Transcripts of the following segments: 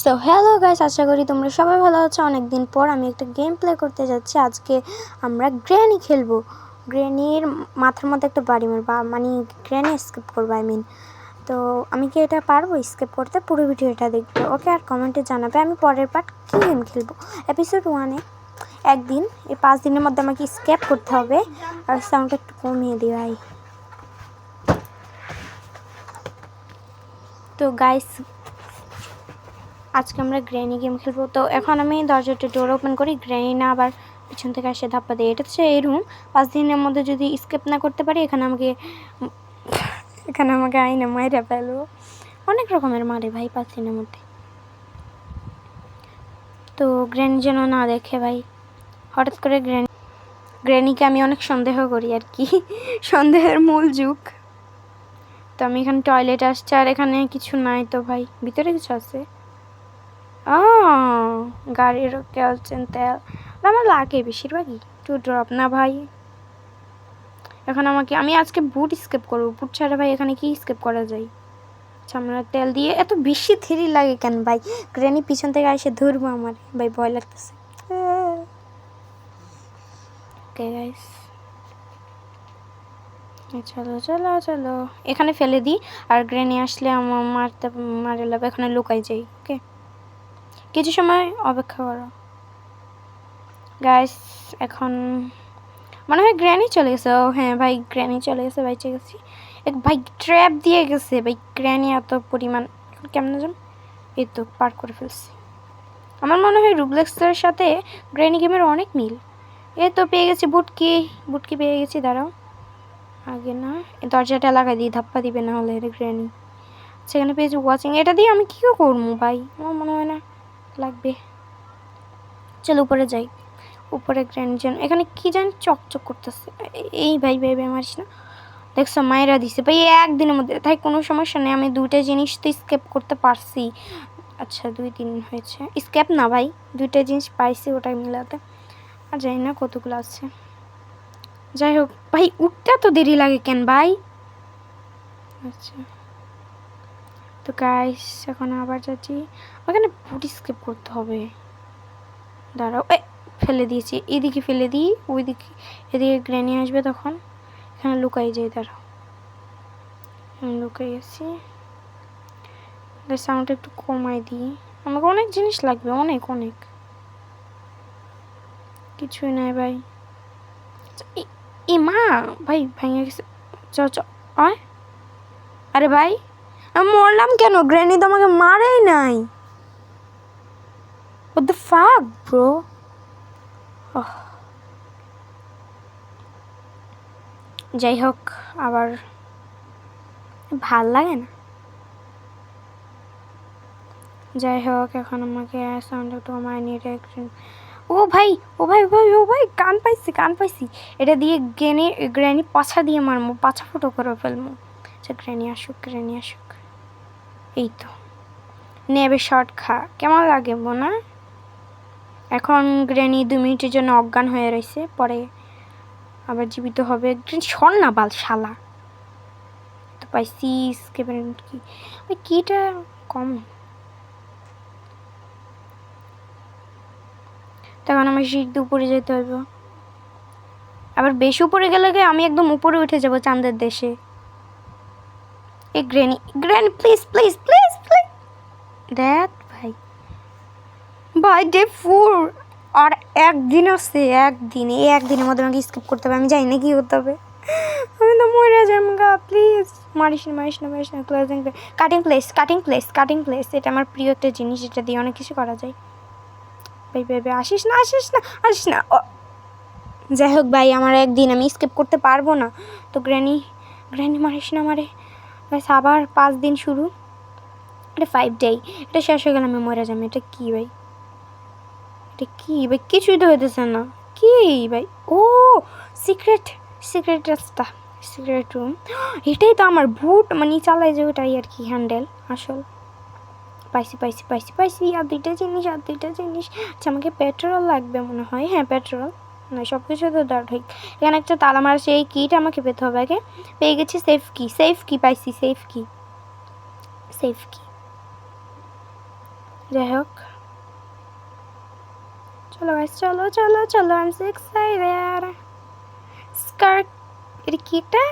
So hello guys, আশা করি তোমরা সবাই ভালো আছো। অনেক দিন পর আমি একটা গেম প্লে করতে যাচ্ছি। আজকে আমরা গ্র্যানি খেলবো। গ্র্যানির মাথার মধ্যে একটা বাড়ি মারবা, মানে গ্র্যানি স্কিপ করবো তো আমি কি এটা পারবো স্কিপ করতে? পুরো ভিডিওটা দেখবে, ওকে? আর কমেন্টে জানাবে আমি পরের পার্ট কী গেম খেলবো। এপিসোড 1-এ একদিন, এই 5 দিনের মধ্যে আমাকে স্কিপ করতে হবে। আর সাউন্ডটা একটু কমিয়ে দিই ভাই। তো গাইস, আজকে আমরা গ্র্যানি গেম খেলবো। তো এখন আমি দরজাটা ডোর ওপেন করি, গ্র্যানি না আবার পিছন থেকে এসে ধাপ্পা দিই। এটা হচ্ছে এই রুম। 5 দিনের মধ্যে যদি স্কেপ না করতে পারি এখানে আমাকে আইনে মাইরা ফেলো। অনেক রকমের মারে ভাই 5 দিনের মধ্যে। তো গ্র্যানি যেন না দেখে ভাই। হঠাৎ করে গ্র্যানিকে আমি অনেক সন্দেহ করি আর কি, সন্দেহের মূল যুগ। তো আমি এখানে টয়লেট আসছে আর এখানে কিছু নাই। তো ভাই ভিতরে কিছু আছে। গাড়ির কেলছেন তেল আমার লাগে বেশিরভাগই টু ড্রপ না ভাই। এখন আমি আজকে বুট স্কেপ করবো। বুট ছাড়া ভাই এখানে কি স্কেপ করা যায়? আচ্ছা, আমরা তেল দিয়ে এত বেশি থ্রিল লাগে কেন ভাই? গ্র্যানি পিছন থেকে এসে ধরবো আমার, ভাই ভয় লাগতেছে। ওকে গাইস, চলো চলো চলো, এখানে ফেলে দিই। আর গ্র্যানি আসলে আমার মারে লাগবে। এখানে লুকাই যাই। ওকে, কিছু সময় অপেক্ষা করো গাইস। এখন মনে হয় গ্র্যানি চলে গেছে। ও হ্যাঁ ভাই, গ্র্যানি চলে গেছে। ভাই ঠিক আছে, ভাই ট্র্যাপ দিয়ে গেছে ভাই। গ্র্যানি এত পরিমাণ কেমন যেন, এই তো পার করে ফেলছি। আমার মনে হয় রুবলেক্সের সাথে গ্র্যানি গেমের অনেক মিল। এই তো পেয়ে গেছি বুটকি পেয়ে গেছি। দাঁড়াও, আগে না দরজাটা লাগাই দিই, ধাপ্পা দিবে না হলে গ্র্যানি। সেখানে পেয়েছি ওয়াচিং। এটা দিয়ে আমি কী করবো ভাই? আমার মনে হয় না লাগবে। চলো উপরে যাই। উপরে গ্র্যানি যেন এখানে কি জানি চকচক করতেছে। এই ভাই ভাই ভাই মারিস না। দেখছো মায়েরা দিছে ভাই একদিনের মধ্যে। তাই কোনো সমস্যা নেই, আমি 2টা জিনিস তো স্কেপ করতে পারছি। আচ্ছা 2 দিন হয়েছে স্কেপ না ভাই, 2টা জিনিস পাইছি ওটাই মিলাতে। আর জানি না কতগুলো আছে। যাই হোক ভাই, উঠতে তো দেরি লাগে কেন ভাই? আচ্ছা তো গাইস, এখন আবার যাচ্ছি। ওখানে বুট স্কেপ করতে হবে। দাঁড়াও, ফেলে দিয়েছি। এদিকে ফেলে দিই, ওইদিকে এদিকে গ্র্যানি আসবে তখন। এখানে লুকাই যাই। দাঁড়াও, লুকাই আছি। সাউন্ডটা একটু কমাই দিই। আমাকে অনেক জিনিস লাগবে, অনেক অনেক। কিছুই নাই ভাই। মা ভাই ভেঙে গেছে। চ আয়। আরে ভাই আমি মরলাম কেন? গ্র্যানি তো আমাকে মারেই নাই। What the fuck bro? যাই হোক, আবার ভাল লাগে না। যাই হোক, এখন আমাকে সাউন্ড একটু আমার নিয়ে ও ভাই কান পাইছি। এটা দিয়ে গ্র্যানি পাছা দিয়ে মারমো, পাছা ফুটো করে ফেলবো। আচ্ছা গ্র্যানি আসুক। এই তো নেবে শর্ট খা, কেমন লাগে না? এখন গ্র্যানি 2 মিনিটের জন্য অজ্ঞান হয়ে রয়েছে, পরে আবার জীবিত হবে। সর না বাল শালা। তো পাইছি কি কিটা কম। তখন আমার সিঁড়ি উপরে যেতে হইব। আবার বেশি উপরে গেলে আমি একদম উপরে উঠে যাব চাঁদের দেশে। এই গ্র্যানি প্লিজ দ্যাট ভাই ডে 4 আর একদিন আছে। একদিনের মধ্যে আমাকে স্কিপ করতে হবে। আমি জানি না কি করতে হবে। আমি তো মরে যাবো গা। প্লিজ মারিস না। কাটিং প্লেস এটা আমার প্রিয় একটা জিনিস। এটা দিয়ে অনেক কিছু করা যায়। ভাই আসিস না। যাই হোক ভাই, আমার একদিন আমি স্কিপ করতে পারবো না। তো গ্র্যানি মারিস না আমারে। আবার 5 দিন শুরু। এটা 5 ডে। এটা শেষ হয়ে গেলে আমি মরে যাবো। এটা কি ভাই? কিছুই তো হইতেছে না। কি ভাই? ও সিক্রেট রাস্তা, সিক্রেট রুম। এটাই তো আমার বুট মানে চালাই যে ওটাই আর কি, হ্যান্ডেল আসল। পাইছি আর 2টা জিনিস। আচ্ছা আমাকে পেট্রোল লাগবে মনে হয়। হ্যাঁ পেট্রোল না, সব কিছু তো দরকার ঠিক। এখানে একটা তালা মারা, সেই কিটা আমাকে পেতে হবে আগে। পেয়ে গেছি সেফ কি পাইছি। সেফ কি যাই হোক, চলো গাইস, চলো চলো চলো, আই এম সো এক্সাইটেড। স্কার্প, এটা কি একটা,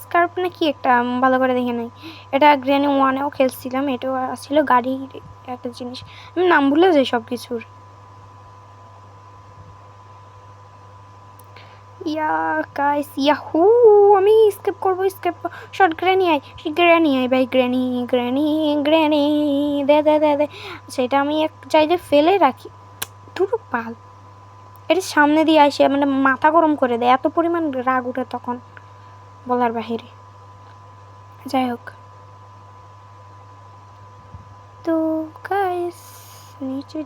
স্কার্প না কি একটা, ভালো করে দেখে নাই। এটা গ্র্যানি 1-এও খেলছিলাম, এটাও ছিল গাড়ির একটা জিনিস, আমি নাম ভুলে যাই সব কিছুর। ইয়া গাইস, ইয়াহু, আমি স্কেপ করবো, escape. Short granny I, granny I ভাই, গ্র্যানি গ্র্যানি গ্র্যানি, দে দে দে দে। সেটা আমি এক জায়গায় ফেলে রাখি, দুটো পাল। এটা সামনে দিয়ে আসে, মানে মাথা গরম করে দেয়, এত পরিমাণ রাগ উঠে তখন বলার বাহিরে। যাই হোক, তো গাইস নিচে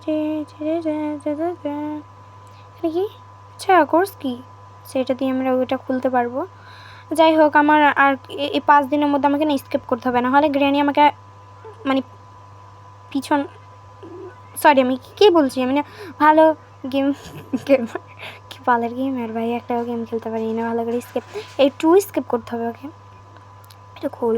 কি, আচ্ছা কোর্স কি, সেটা দিয়ে আমরা ওইটা খুলতে পারবো। যাই হোক, আমার আর এই 5 দিনের মধ্যে আমাকে না স্কেপ করতে হবে, না হলে গ্র্যানি আমাকে মানে পিছন, সরি আমি কী বলছি, আমি না ভালো গেম কি পালের গেম আর ভাই, একটাও গেম খেলতে পারি না ভালো করে। স্কেপ, এই 2 স্কেপ করতে হবে ওকে। এটা খোল,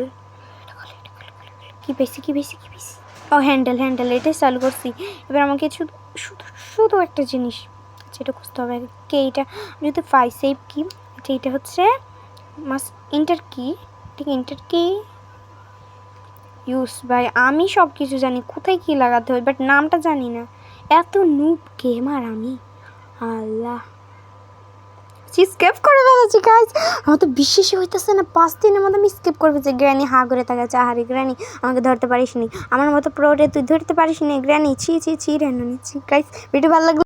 কি বেশি কি বেশি কি বেশি, ও হ্যান্ডেল, এটাই চালু করছি। এবার আমাকে শুধু শুধু শুধু একটা জিনিস যেটা খুঁজতে হবে, কে এইটা যদি পাই, সেভ কি, এটা হচ্ছে মাস্ট ইন্টার কি, ঠিক ইন্টার কি ইউজ। ভাই আমি সব কিছু জানি, কোথায় কী লাগাতে হয়, বাট নামটা জানি না, এত নুব গেমার আমি, আল্লাহ। স্কেপ করে ফেলেছি গাইজ, আমার তো বিশ্বাসই হইতেছে না 5 দিনের মধ্যে আমি স্কেপ করে ফেলেছি। গ্র্যানি হা করে তাকাচ্ছে, আহারে গ্র্যানি আমাকে ধরতে পারিস নি, আমার মতো প্রোডে তুই ধরতে পারিস নি গ্র্যানি, ছি ছি ছি রেন ছি। গাইজ ভিডিও ভালো লাগলো।